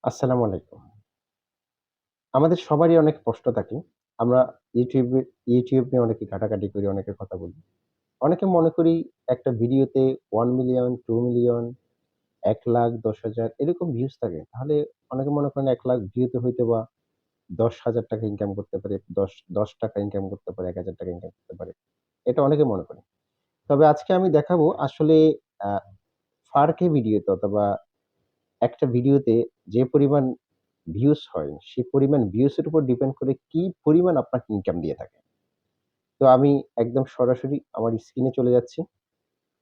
আসসালামু আলাইকুম। আমাদের সবারই অনেক প্রশ্ন থাকে। আমরা YouTube নিয়ে অনেকে ঘাটাঘাটি করি, অনেকে কথা বলি। অনেকে মনে করি একটা ভিডিওতে 1 মিলিয়ন, 2 মিলিয়ন, ১,০০,০০০, ১০,০০০ এরকম ভিউজ থাকে। তাহলে অনেকে মনে করেন ১,০০,০০০ ভিউতে হয়তোবা ৳১০,০০০ ইনকাম করতে পারে, ৳১০ ইনকাম করতে পারে, ৳১,০০০ ইনকাম করতে পারে। এটা অনেকে মনে করে। তবে আজকে আমি দেখাবো আসলে আ 4K ভিডিওতে অথবা একটা ভিডিওতে যে পরিমাণ ভিউজ হয়, সেই পরিমাণ ভিউজ এর উপর ডিপেন্ড করে কি পরিমাণ আপনাকে ইনকাম দিয়ে থাকে। তো আমি একদম সরাসরি আমার স্ক্রিনে চলে যাচ্ছি।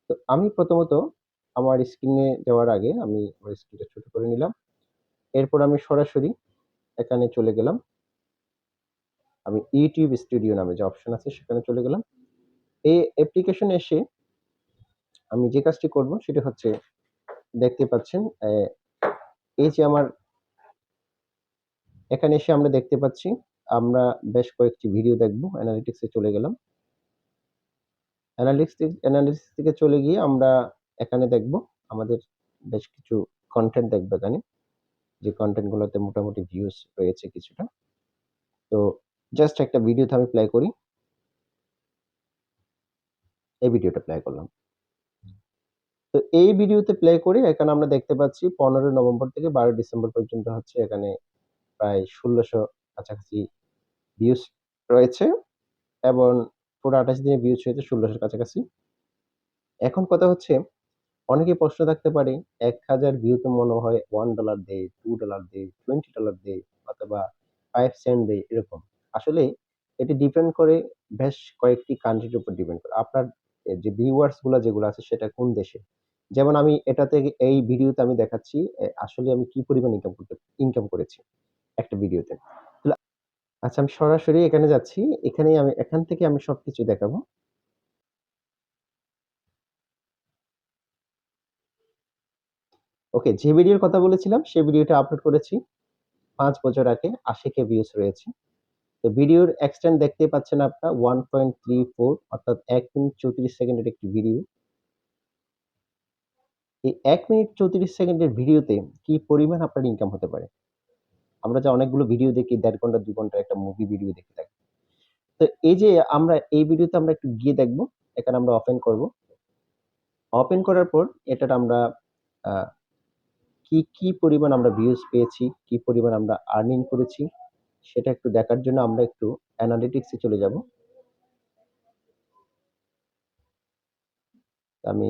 তো আমি প্রথমত আমার স্ক্রিনে যাওয়ার আগে আমি আমার স্ক্রিনটা ছোট করে নিলাম। এরপর আমি সরাসরি এখানে চলে গেলাম। আমি YouTube স্টুডিও নামে যে অপশন আছে সেখানে চলে গেলাম। এই অ্যাপ্লিকেশনে এসে আমি যে কাজটি করব সেটা হচ্ছে দেখতে পাচ্ছেন এই যে আমার এখানে এসে আমরা দেখতে পাচ্ছি আমরা বেশ কয়েকটি ভিডিও দেখব। অ্যানালিটিক্স এ চলে গেলাম। অ্যানালিসিস থেকে চলে গিয়ে আমরা এখানে দেখব আমাদের বেশ কিছু কনটেন্ট দেখব এখানে। যে কনটেন্ট গুলোতে মোটামুটি ভিউজ রয়েছে কিছুটা। তো জাস্ট একটা ভিডিওতে আমি প্লে করি। এই ভিডিওটা প্লে করলাম। তো এই ভিডিওতে প্লে করে এখানে আমরা দেখতে পাচ্ছি ১৫ নভেম্বর থেকে ১২ ডিসেম্বর পর্যন্ত হচ্ছে এখানে প্রায় ১৬০০ কাছাকাছি ভিউজ রয়েছে এবং পুরো ২৮ দিনে ভিউজ হয়েছে ১৬০০ র কাছাকাছি। এখন কথা হচ্ছে অনেকের প্রশ্ন থাকতে পারে ১,০০০ ভিউতে মনে হয় $1 দেয়, $2 দেয়, $20 দেয় অথবা 5 সেন্ট দেয় এরকম। আসলে এটি ডিপেন্ড করে বেশ কয়েকটি কান্ট্রির উপর ডিপেন্ড করে। আপনার যে ভিউয়ার্স গুলা যেগুলো আছে সেটা কোন দেশে। যেমন আমি এটাতে এই ভিডিওতে আমি দেখাচ্ছি আসলে আমি কি পরিমাণ ইনকাম করেছি একটা ভিডিওতে। তাহলে আচ্ছা আমি সরাসরি এখানে যাচ্ছি। এখান থেকে আমি সবকিছু দেখাবো। ওকে যে ভিডিওর কথা বলেছিলাম সে ভিডিওটা আপলোড করেছি ৫ বছর আগে ৮০K ভিউজ রয়েছে। তো ভিডিওর এক্সটেন্ট দেখতেই পাচ্ছেন আপনার 1.34 অর্থাৎ ১ মিনিট ৩৪ সেকেন্ডের একটি ভিডিও। এই ১ মিনিট ৩৪ সেকেন্ডের ভিডিওতে কি পরিমাণ আপনার ইনকাম হতে পারে? আমরা যে অনেকগুলো ভিডিও দেখি ১.৫ ঘন্টা ২ ঘন্টার একটা মুভি ভিডিও দেখে থাকি। তো এই যে আমরা এই ভিডিওতে আমরা একটু গিয়ে দেখব। এখানে আমরা ওপেন করব। ওপেন করার পর এটার আমরা আ কি পরিমাণ আমরা ভিউজ পেয়েছি, কি পরিমাণ আমরা আর্নিং করেছি সেটা একটু দেখার জন্য আমরা একটু অ্যানালিটিক্স এ চলে যাব। আমি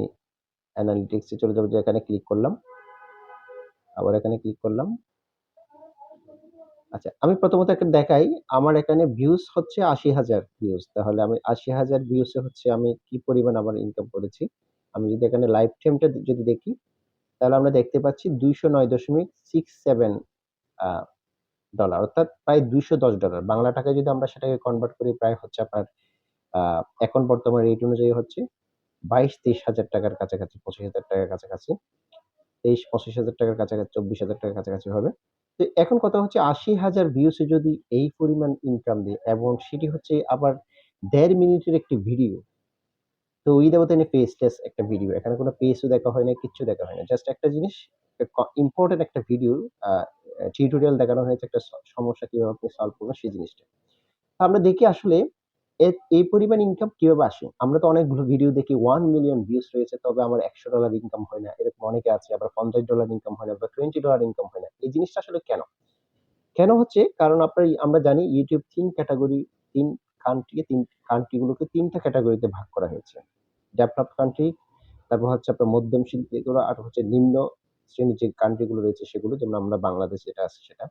অ্যানালিটিক্স এ চলে যাব যে এখানে ক্লিক করলাম। আবার এখানে ক্লিক করলাম। আচ্ছা, আমি প্রথমত একটা দেখাই, আমার এখানে ভিউজ হচ্ছে ৮০,০০০ ভিউজ। তাহলে আমি ৮০,০০০ ভিউজ এ হচ্ছে আমি কি পরিমাণ আমার ইনকাম করেছি। আমি যদি এখানে লাইভ টাইমটা যদি দেখি, তাহলে আমরা দেখতে পাচ্ছি ২০৯.67 আ ডলার অর্থাৎ প্রায় $২১০। বাংলা টাকায় যদি আমরা সেটাকে কনভার্ট করি প্রায় হচ্ছে আপনার আ এখন বর্তমান রেট অনুযায়ী হচ্ছে ২২-২৩ হাজার টাকার কাছাকাছি, ২৫,০০০ টাকার কাছাকাছি। ২৩-২৫,০০০ টাকার কাছাকাছি, ২৪,০০০ টাকার কাছাকাছি হবে। তো এখন কথা হচ্ছে ৮০,০০০ ভিউস এ যদি এই পরিমাণ ইনকাম দেয় এবং সেটি হচ্ছে আবার ১.৫ মিনিটের একটি ভিডিও। তো উইথআউট এনি ফেসলেস একটা ভিডিও। এখানে কোন ফেসও দেখা হয় নাই, কিচ্ছু দেখা হয় নাই। জাস্ট একটা জিনিস ইম্পোর্টেন্ট একটা ভিডিও আ টিউটোরিয়াল দেখানো হয়েছে একটা সমস্যা কিভাবে আপনি সলভ করবেন সেই জিনিসটা। আমরা দেখি আসলে এই পরিমাণ ইনকাম কিভাবে আসে? আমরা তো অনেকগুলো ভিডিও দেখি 1 মিলিয়ন ভিউজ রয়েছে তবে আমার $১০০ ইনকাম হয় না। এরকম অনেকে আছে। আবার $৫০ ইনকাম হয় না বা $20 ইনকাম হয় না। এই জিনিসটা আসলে কেন? কেন হচ্ছে? কারণ আমরা জানি YouTube ৩ ক্যাটেগরি ৩ কান্ট্রি গুলোকে ৩ টা ক্যাটেগরিতে ভাগ করা হয়েছে। ডেভেলপড কান্ট্রি, তারপর হচ্ছে আপনার মধ্যমশীল যেগুলো আর হচ্ছে নিম্ন শ্রেণীর যে কান্ট্রি গুলো রয়েছে সেগুলো যেমন আমরা বাংলাদেশ যেটা আছে সেটা।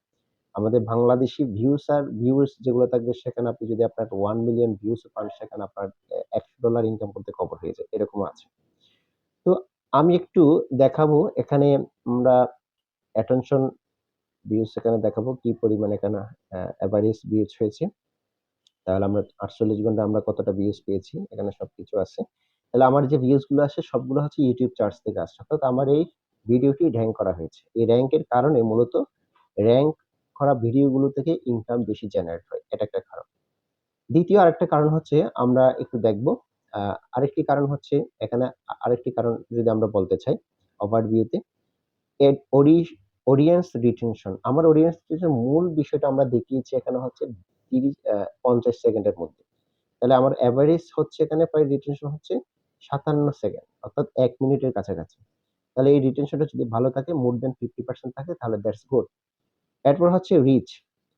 আমাদের বাংলাদেশী ভিউয়ার্স যেগুলো থাকবে সেখানে আপনি যদি আপনার 1 মিলিয়ন ভিউস পান সেখানে আপনার $১০০ ইনকাম করতে কভার হয়ে যায়। এরকমও আছে। তো আমি একটু দেখাবো এখানে আমরা অ্যাটেনশন ভিউজ এখানে দেখাবো কি পরিমাণে এখানে এভারেজ ভিউজ হয়েছে। তাহলে আমরা ৪৮ ঘন্টায় আমরা কতটা ভিউজ পেয়েছি এখানে সবকিছু আছে। তাহলে আমার যে ভিউজ গুলো আসে সবগুলো হচ্ছে YouTube চার্টস থেকে আসছে। অর্থাৎ আমার এই ভিডিওটি র‍্যাংক করা হয়েছে। এই র‍্যাংকের কারণে মূলত র‍্যাংক করা ভিডিওগুলো থেকে ইনকাম বেশি জেনারেট হয়। এটা একটা কারণ। দ্বিতীয় আরেকটা কারণ হচ্ছে আমরা একটু দেখব। আ আরেকটি কারণ হচ্ছে এখানে আরেকটি কারণ যদি আমরা বলতে চাই ওভারভিউ তে এড ওডি অডিয়েন্স রিটেনশন। আমার অডিয়েন্স রিটেনশন মূল বিষয়টা আমরা দেখিয়েছি এখানে হচ্ছে 50 সেকেন্ডের মধ্যে। তাহলে আমার এভারেজ হচ্ছে এখানে প্রায় রিটেনশন হচ্ছে 57 সেকেন্ড, অর্থাৎ 1 মিনিটের কাছাকাছি। তাহলে এই রিটেনশনটা যদি ভালো থাকে, মোর দ্যান 50% থাকে, তাহলে দ্যাটস গুড। এরপর হচ্ছে রিচ।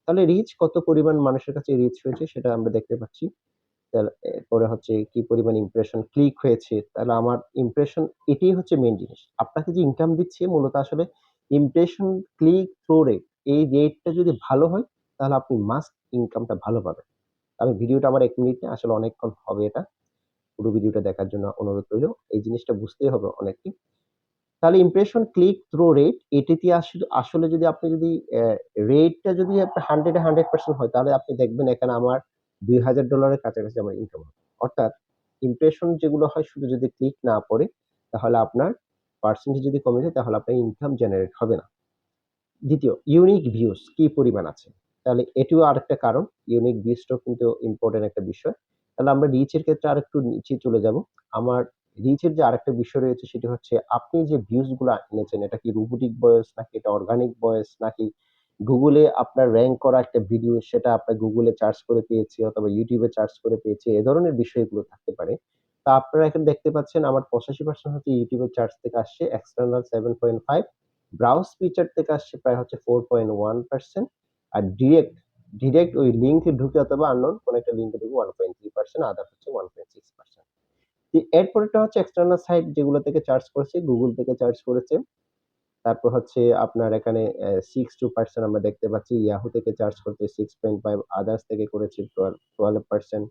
তাহলে রিচ কত পরিমাণ মানুষের কাছে রিচ হয়েছে সেটা আমরা দেখতে পাচ্ছি। এরপরে হচ্ছে কি পরিমাণ ইমপ্রেশন, ক্লিক হয়েছে। তাহলে আমার ইমপ্রেশন, এটাই হচ্ছে মেইন জিনিস। আপনাকে যে ইনকাম দিচ্ছে মূলত আসলে ইমপ্রেশন, ক্লিক থ্রু রেট, এই রেটটা যদি ভালো হয় তাহলে আপনি মাস্ট ইনকামটা ভালো পাবেন। আমি ভিডিওটা আমার ১ মিনিট না, আসলে অনেকক্ষণ হবে এটা। পুরো ভিডিওটা দেখার জন্য অনুরোধ রইল। এই জিনিসটা বুঝতেই হবে অনেককে। তাহলে ইমপ্রেশন, ক্লিক থ্রু রেট, এটিতে আসলে আসলে যদি আপনি যদি রেটটা যদি আপনার 100 এ 100% হয় তাহলে আপনি দেখবেন এখানে আমার $২,০০০ এর কাছাকাছি আমার ইনকাম হবে। অর্থাৎ ইমপ্রেশন যেগুলো হয় শুধু যদি ক্লিক না পড়ে তাহলে আপনার পার্সেন্টেজ যদি কমে যায় তাহলে আপনার ইনকাম জেনারেট হবে না। দ্বিতীয়, ইউনিক ভিউজ কি পরিমাণ আছে? তাহলে এটিও আরেকটা কারণ। ইউনিক ভিউজটাও কিন্তু ইম্পোর্টেন্ট একটা বিষয়। তাহলে আমরা রিচ এর ক্ষেত্রে আরেকটু নিচে চলে যাব। আমার রিচ এর যে আরেকটা বিষয় রয়েছে সেটি হচ্ছে আপনি যে ভিউজ গুলা এনেছেন এটা কি রোবোটিক ভয়েস নাকি এটা অর্গানিক ভয়েস নাকি Google এ আপনার র‍্যাংক করা একটা ভিডিও সেটা আপনার Google এ সার্চ করে পেয়েছি অথবা YouTube এ সার্চ করে পেয়েছি। এ ধরনের বিষয়গুলো থাকতে পারে। তো আপনারা এখানে দেখতে পাচ্ছেন আমার 85% হচ্ছে YouTube এর সার্চ থেকে আসছে, এক্সটার্নাল 7.5, ব্রাউজ ফিচার থেকে আসছে প্রায় হচ্ছে 4.1%, আর ডিরেক্ট ওই লিঙ্কে ঢুকে অথবা unknown কোন একটা লিঙ্কে ঢুকে 1.3%, আদার হচ্ছে 1.6%। এরপরেরটা হচ্ছে এক্সটার্নাল সাইট যেগুলো থেকে চার্জ করেছে, Google থেকে চার্জ করেছে। তারপর হচ্ছে আপনার এখানে 62% আমরা দেখতে পাচ্ছি। Yahoo থেকে চার্জ করছে 6.5, আদার্স থেকে করেছে 12%।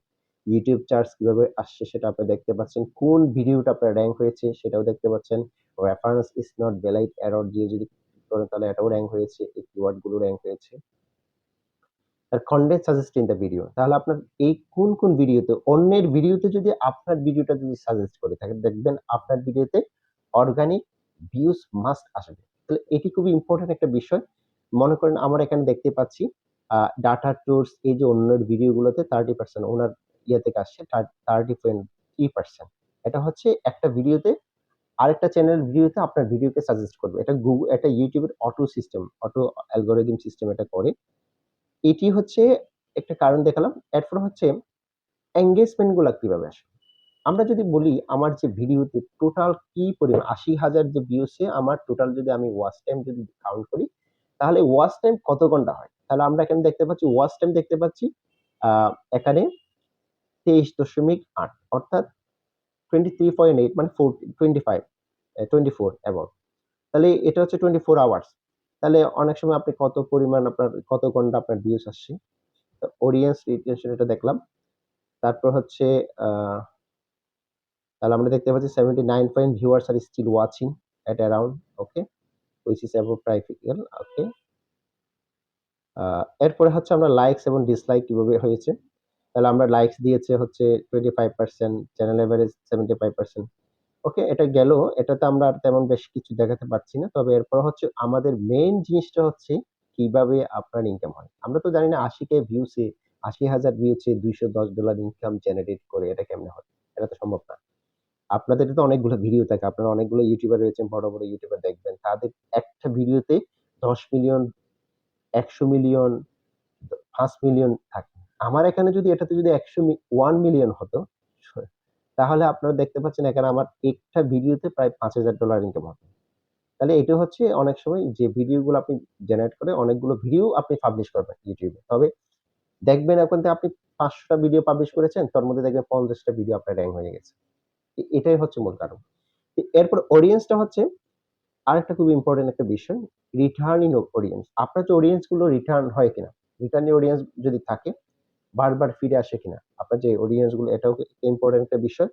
YouTube চার্জ কিভাবে আসছে সেটা আপনি দেখতে পাচ্ছেন। কোন ভিডিওটা আপনার র‍্যাংক হয়েছে সেটাও দেখতে পাচ্ছেন। Reference is not valid error দিয়ে যদি ক্লিক করেন তাহলে এটাও র‍্যাংক হয়েছে। এই কিওয়ার্ড গুলো র‍্যাংক হয়েছে। আর content suggest in the video. তাহলে আপনার এই কোন ভিডিওতে, অন্যের ভিডিওতে যদি আপনার ভিডিওটা যদি সাজেস্ট করে থাকে দেখবেন আপনার ভিডিওতে অর্গানিক ভিউজ মাস্ট আসবে। তাহলে এটি খুবই ইম্পোর্টেন্ট একটা বিষয়। মনে করেন আমরা এখানে দেখতে পাচ্ছি ডাটা টুরস, এই যে অন্যের ভিডিওগুলোতে 30% ওনার ইয়ে থেকে আসছে 30.3%। এটা হচ্ছে একটা ভিডিওতে আরেকটা চ্যানেলের ভিডিওতে আপনার ভিডিওকে সাজেস্ট করবে। এটা YouTube এর auto system, auto algorithm system এটা করে। এটি হচ্ছে একটা কারণ দেখালাম। এরপর হচ্ছে এনগেজমেন্ট গুলা কিভাবে আসে? আমরা যদি বলি আমার যে ভিডিওতে টোটাল কি পরিমাণ ৮০,০০০ যে ভিউসে আমার টোটাল যদি আমি ওয়াচ টাইম যদি কাউন্ট করি, তাহলে ওয়াচ টাইম কত ঘন্টা হয়? তাহলে আমরা এখানে দেখতে পাচ্ছি ওয়াচ টাইম দেখতে পাচ্ছি আ এখানে ২৩.৮, অর্থাৎ 23.8 মানে 25 24 অ্যাবাউট। তাহলে এটা হচ্ছে 24 আওয়ার্স। তাহলে অনেক সময় আপনি কত পরিমাণ আপনার কত ঘন্টা আপনার ভিউস আসছে। অডিয়েন্স রিটেনশন এটা দেখলাম। তারপর হচ্ছে আ তাহলে আমরা দেখতে পাচ্ছি 79 point viewers are still watching at around, okay, which is about typical, okay. Uh এরপরে হচ্ছে আমরা লাইকস এবং ডিসলাইক কিভাবে হয়েছে। তাহলে আমরা লাইকস দিয়েছে হচ্ছে 25%, চ্যানেল এভারেজ 75%, ওকে, এটা গেল। এটাতে আমরা আর তেমন বেশ কিছু দেখাতে পারছি না। তবে এরপর হচ্ছে আমাদের মেইন জিনিসটা হচ্ছে কিভাবে আপনার ইনকাম হয়। আমরা তো জানি না ৮০K ভিউসে ৮০,০০০ ভিউসে $210 ইনকাম জেনারেট করে এটা কেমনে হয়? এটা তো সম্ভব না। আপনাদের তো অনেকগুলো ভিডিও থাকে। আপনারা অনেকগুলো ইউটিউবার রয়েছেন, বড় ইউটিউবার দেখবেন। তাদের একটা ভিডিওতে ১০ মিলিয়ন, ১০০ মিলিয়ন, ৫ মিলিয়ন থাকে। আমার এখানে যদি এটাতে যদি ১ মিলিয়ন হতো, তাহলে আপনারা দেখতে পাচ্ছেন এখানে আমার একটা ভিডিওতে প্রায় $৫,০০০ ইনকাম হবে। তাহলে এটা হচ্ছে অনেক সময় যে ভিডিওগুলো আপনি জেনারেট করে অনেকগুলো ভিডিও আপনি পাবলিশ করবেন YouTube এ। তবে দেখবেন এখন থেকে আপনি ৫০০ টা ভিডিও পাবলিশ করেছেন, তার মধ্যে দেখবেন ৫০ টা ভিডিও আপনার র‍্যাংক হয়ে গেছে। এটাই হচ্ছে মূল কারণ। এরপর অডিয়েন্সটা হচ্ছে আরেকটা খুব ইম্পোর্টেন্ট একটা বিষয়, রিটার্নিং অডিয়েন্স। আপনার যে অডিয়েন্স গুলো রিটার্ন হয় কিনা? রিটার্নিং অডিয়েন্স যদি থাকে, বারবার ফিরে আসে কিনা? আপনার যে অডিয়েন্স গুলো, এটাও ইম্পোর্টেন্ট একটা বিষয়।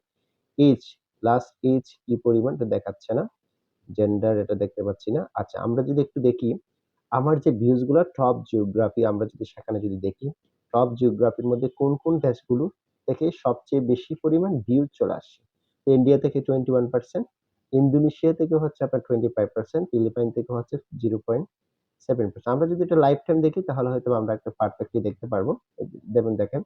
এজ, লাস্ট এজ কি পরিমাণ এটা দেখাচ্ছে না। জেন্ডার এটা দেখতে পাচ্ছি না। আচ্ছা, আমরা যদি একটু দেখি আমার যে ভিউজ গুলা টপ জিওগ্রাফি, আমরা যদি সেখানে যদি দেখি, টপ জিওগ্রাফির মধ্যে কোন দেশগুলো থেকে সবচেয়ে বেশি পরিমাণ ভিউজ চলে আসছে। ইন্ডিয়া থেকে 21%, ইন্দোনেশিয়া থেকে হচ্ছে আপনার 25%, ফিলিপাইন থেকে হচ্ছে 0.7%। আমরা যদি এটা লাইফ টাইম দেখি তাহলে হয়তোবা আমরা একটা পারফেক্টলি দেখতে পারবো। যেমন দেখেন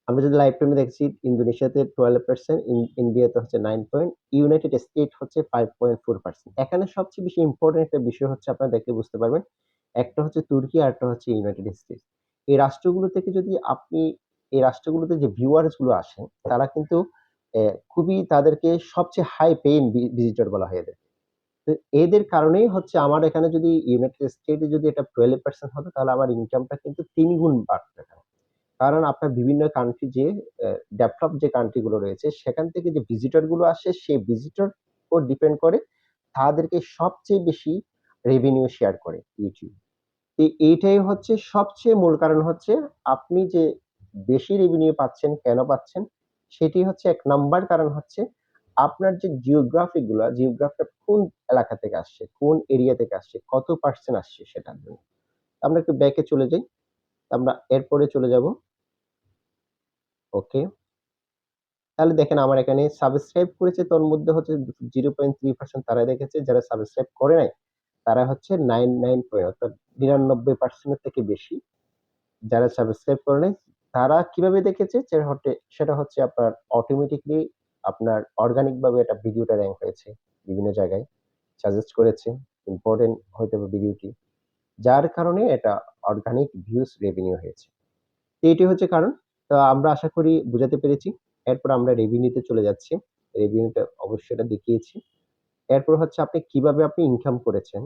আমরা যদি লাইভ টাইমে দেখছি ইন্দোনেশিয়াতে 12%, ইন্ডিয়াতে হচ্ছে 9 ইউনাইটেড স্টেট হচ্ছে 5.4%। এখানে সবচেয়ে বেশি ইম্পর্টেন্ট একটা বিষয় হচ্ছে আপনারা দেখলে বুঝতে পারবেন। একটা হচ্ছে তুর্কি আর একটা হচ্ছে ইউনাইটেড স্টেটস। এই রাষ্ট্রগুলো থেকে যদি আপনি এই রাষ্ট্রগুলোতে যে ভিউয়ার্স গুলো আসেন তারা কিন্তু খুবই তাদেরকে সবচেয়ে হাই পেইং ভিজিটর বলা হয় এদের। তো এদের কারণেই হচ্ছে আমার এখানে যদি ইউনাইটেড স্টেটে যদি এটা 12% হতো তাহলে আমার ইনকামটা কিন্তু ৩ গুণ বাড়তো এখানে। কারণ আপনার বিভিন্ন কান্ট্রি যে ডেভেলপ যে কান্ট্রি গুলো রয়েছে সেখান থেকে যে ভিজিটর গুলো আসে সেই ভিজিটর উপর ডিপেন্ড করে তাদেরকে সবচেয়ে বেশি রেভিনিউ শেয়ার করে ইউটিউব। এইটাই হচ্ছে সবচেয়ে মূল কারণ হচ্ছে আপনি যে বেশি রেভিনিউ পাচ্ছেন কেন পাচ্ছেন সেটি হচ্ছে ১ নাম্বার কারণ হচ্ছে আপনার যে জিওগ্রাফিটা কোন এলাকা থেকে আসছে, কোন এরিয়া থেকে আসছে, কত পার্সেন্ট আসছে সেটার জন্য। আমরা একটু ব্যাকে চলে যাই। আমরা এরপরে চলে যাব। ওকে। তাহলে দেখেন আমার এখানে সাবস্ক্রাইব করেছে তোর মধ্যে হচ্ছে 0.3% তারা দেখেছে, যারা সাবস্ক্রাইব করে নাই তারা হচ্ছে 99 অর্থাৎ 99% এর থেকে বেশি। যারা সাবস্ক্রাইব করে নাই তারা কিভাবে দেখেছে সেটা হচ্ছে আপনার অটোমেটিক্যালি আপনার অর্গানিক ভাবে এটা ভিডিওটা র‍্যাংক হয়েছে বিভিন্ন জায়গায়, সাজেস্ট করেছে, ইম্পোর্টেন্ট হয়তো ভিডিওটি, যার কারণে এটা অর্গানিক ভিউজ রেভিনিউ হয়েছে। এইটি হচ্ছে কারণ। তো আমরা আশা করি বুঝাতে পেরেছি। এরপর আমরা রেভিনিউতে চলে যাচ্ছি। রেভিনিউটা অবশ্যই এটা দেখিয়েছি। এরপর হচ্ছে কিভাবে আপনি ইনকাম করেছেন।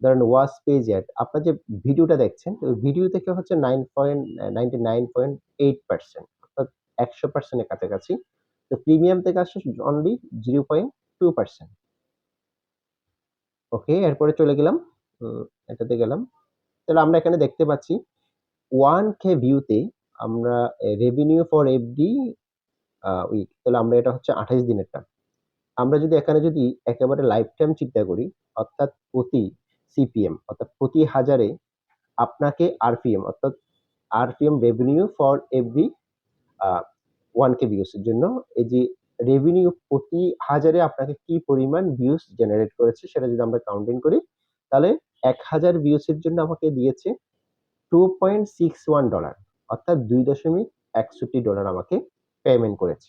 ধরেন ওয়াচ পেজ এড আপনার যে ভিডিওটা দেখছেন, ওই ভিডিও থেকে হচ্ছে 99.8% অর্থাৎ 100% এর কাছাকাছি। তো প্রিমিয়াম থেকে আসছে অনলি 0.2%। ওকে, এরপরে চলে গেলাম। এটাতে গেলাম। তাহলে আমরা এখানে দেখতে পাচ্ছি 1K ভিউতে আমরা রেভিনিউ ফর এভরি উইক, তাহলে আমরা এটা হচ্ছে 28 দিনেরটা। আমরা যদি এখানে যদি একেবারে লাইফ টাইম চিন্তা করি অর্থাৎ প্রতি সিপিএম অর্থাৎ প্রতি হাজারে আপনাকে আরপিএম অর্থাৎ RPM revenue for every 1K views এর জন্য এই যে রেভিনিউ প্রতি হাজারে আপনাকে কি পরিমাণ ভিউস জেনারেট করেছে সেটা যদি আমরা কাউন্টিং করি তাহলে ১,০০০ ভিউস এর জন্য আমাকে দিয়েছে $2.61 অর্থাৎ $2.61 আমাকে পেমেন্ট করেছে।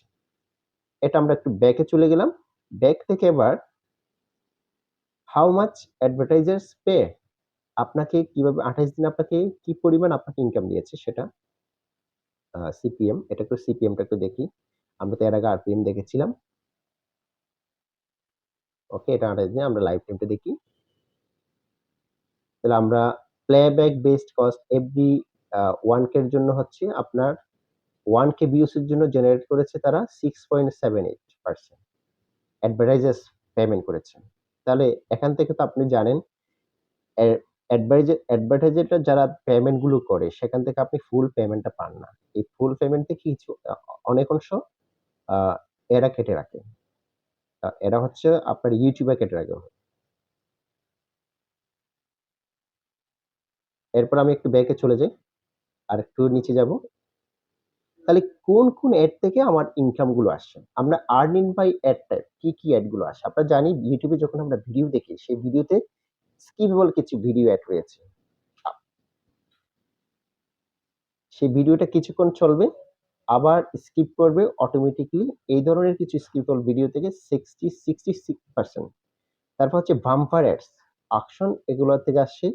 এটা আমরা একটু ব্যাকে চলে গেলাম। ব্যাক থেকে এবার হাউ মাচ অ্যাডভার্টাইজার্স পে আপনাকে কিভাবে ২৮ দিনে আপনাকে কি পরিমাণ আপনাকে ইনকাম দিয়েছে সেটা সিপিএম, এটা একটু সিপিএমটা একটু দেখি। আমরা তো এর আগে আরপিএম দেখেছিলাম। ওকে, এটা ২৮ দিনে আমরা লাইভ টাইমটা দেখি। তাহলে আমরা playback based cost every 1K এর জন্য হচ্ছে আপনার 1K ভিউস এর জন্য জেনারেট করেছে তারা 6.78% অ্যাডভার্টাইজার্স পেমেন্ট করেছে। তাহলে এখান থেকে তো আপনি জানেন অ্যাডভার্টাইজারটা যারা পেমেন্ট গুলো করে সেখান থেকে আপনি ফুল পেমেন্টটা পান না। এই ফুল পেমেন্ট থেকে কিছু অনেক অংশ আ এরা কেটে রাখে। এরা হচ্ছে আপনার ইউটিউবার কেটে রাখে। এরপর আমি একটু ব্যাকে চলে যাই। আরেকটু নিচে যাব। তাহলে কোন এড থেকে আমার ইনকাম গুলো আসছে? আমরা আর্নিং বাই এড টাইপ কি এড গুলো আসে? আমরা জানি ইউটিউবে যখন আমরা ভিডিও দেখি সেই ভিডিওতে স্কিপেবল কিছু ভিডিও এড রয়েছে। আ সেই ভিডিওটা কিছুক্ষণ চলবে, আবার স্কিপ করবে অটোমেটিক্যালি। এই ধরনের কিছু স্কিপেবল ভিডিও থেকে 66%। তারপর হচ্ছে বাম্পার অ্যাডস, অকশন এগুলো থেকে আসছে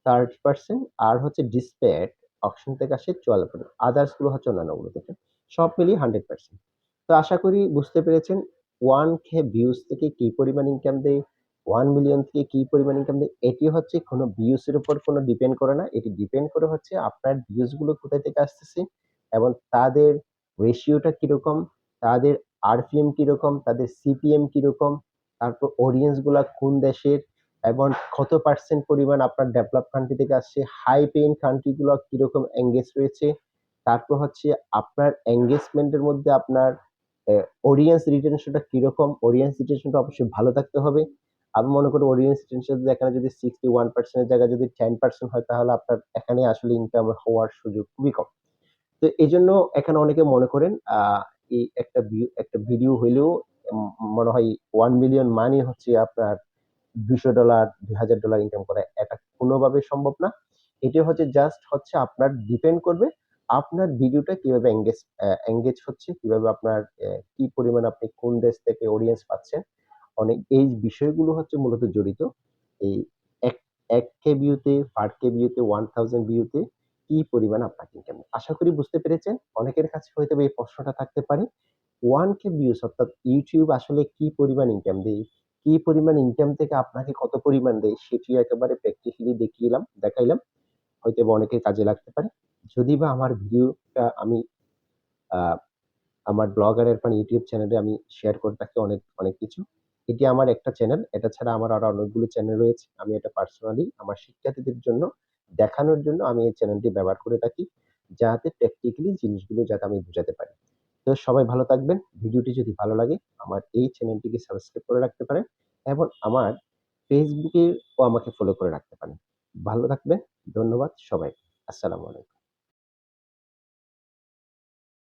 30%, আর হচ্ছে ডিসপ্লে অ্যাড অকশন থেকে আসছে 12%। আদার্স গুলো হচ্ছে অন্যান্যগুলো থেকে। সব মিলিয়ে 100%। তো আশা করি বুঝতে পেরেছেন 1K ভিউজ থেকে কি পরিমাণ ইনকাম দেয়, 1 মিলিয়ন থেকে কি পরিমাণ ইনকাম দেয়। এটি হচ্ছে কোনো ভিউজ এর উপর কোনো ডিপেন্ড করে না। এটি ডিপেন্ড করে হচ্ছে আপনার ভিউজ গুলো কোথায় থেকে আসতেছে এবং তাদের রেশিওটা কিরকম, তাদের আরপিএম কিরকম, তাদের সিপিএম কিরকম, তারপর অডিয়েন্স গুলা কোন দেশের এবং কত পার্সেন্ট পরিমাণ আপনার ডেভেলপ কান্ট্রি থেকে আসছে, হাই পেইং কান্ট্রি গুলো কিরকম এঙ্গেজ রয়েছে, তারপর হচ্ছে আপনার এঙ্গেজমেন্ট এর মধ্যে আপনার অডিয়েন্স রিটেনশনটা কিরকম, অডিয়েন্স রিটেনশনটা অবশ্যই ভালো থাকতে হবে। আমি মনে করি অডিয়েন্স রিটেনশন যদি এখানে যদি 61% এর জায়গায় যদি 10% হয় তাহলে আপনার এখানে আসলে ইনকাম হওয়ার সুযোগ খুবই কম। তো এজন্য এখানে অনেকে মনে করেন এই একটা ভিডিও হইলেও মনে হয় 1 মিলিয়ন মানি হচ্ছে আপনার $200, $2000 ইনকাম করা। এটা কোনোভাবেই সম্ভব না। এটা হচ্ছে জাস্ট হচ্ছে আপনার ডিপেন্ড করবে আপনার ভিডিওটা কিভাবে এনগেজ হচ্ছে, কিভাবে আপনার কি পরিমাণ আপনি কোন দেশ থেকে অডিয়েন্স পাচ্ছেন। অনেক এই বিষয়গুলো হচ্ছে মূলত জড়িত। এই এক 1K ভিউতে, 5K ভিউতে, 1000 ভিউতে কি পরিমাণ আপনার ইনকাম। আশা করি বুঝতে পেরেছেন। অনেকের কাছে হয়তোবা এই প্রশ্নটা থাকতে পারে। 1K ভিউস অর্থাৎ YouTube আসলে কি পরিমাণ ইনকাম দেয়? কি পরিমাণ ইনকাম থেকে আপনাকে কত পরিমাণ দেয়? সেটিও একেবারে প্র্যাকটিক্যালি দেখাইলাম। হয়তোবা অনেকের কাজে লাগতে পারে। যদিবা আমার ভিডিওটা আমি আ আমার ব্লগার এরফান ইউটিউব চ্যানেলে আমি শেয়ার করে থাকি অনেক কিছু। এটি আমার একটা চ্যানেল। এটা ছাড়া আমার আরো অনেকগুলো চ্যানেল রয়েছে। আমি এটা পার্সোনালি আমার শিক্ষার্থীদের জন্য দেখানোর জন্য আমি এই চ্যানেলটি ব্যবহার করে থাকি। যাতে প্র্যাকটিক্যালি জিনিসগুলো যাতে আমি বুঝাতে পারি। তো সবাই ভালো থাকবেন। ভিডিওটি যদি ভালো লাগে আমার এই চ্যানেলটিকে সাবস্ক্রাইব করে রাখতে পারেন এবং আমার ফেসবুকেও আমাকে ফলো করে রাখতে পারেন। ভালো থাকবেন। ধন্যবাদ সবাইকে। আসসালামু আলাইকুম।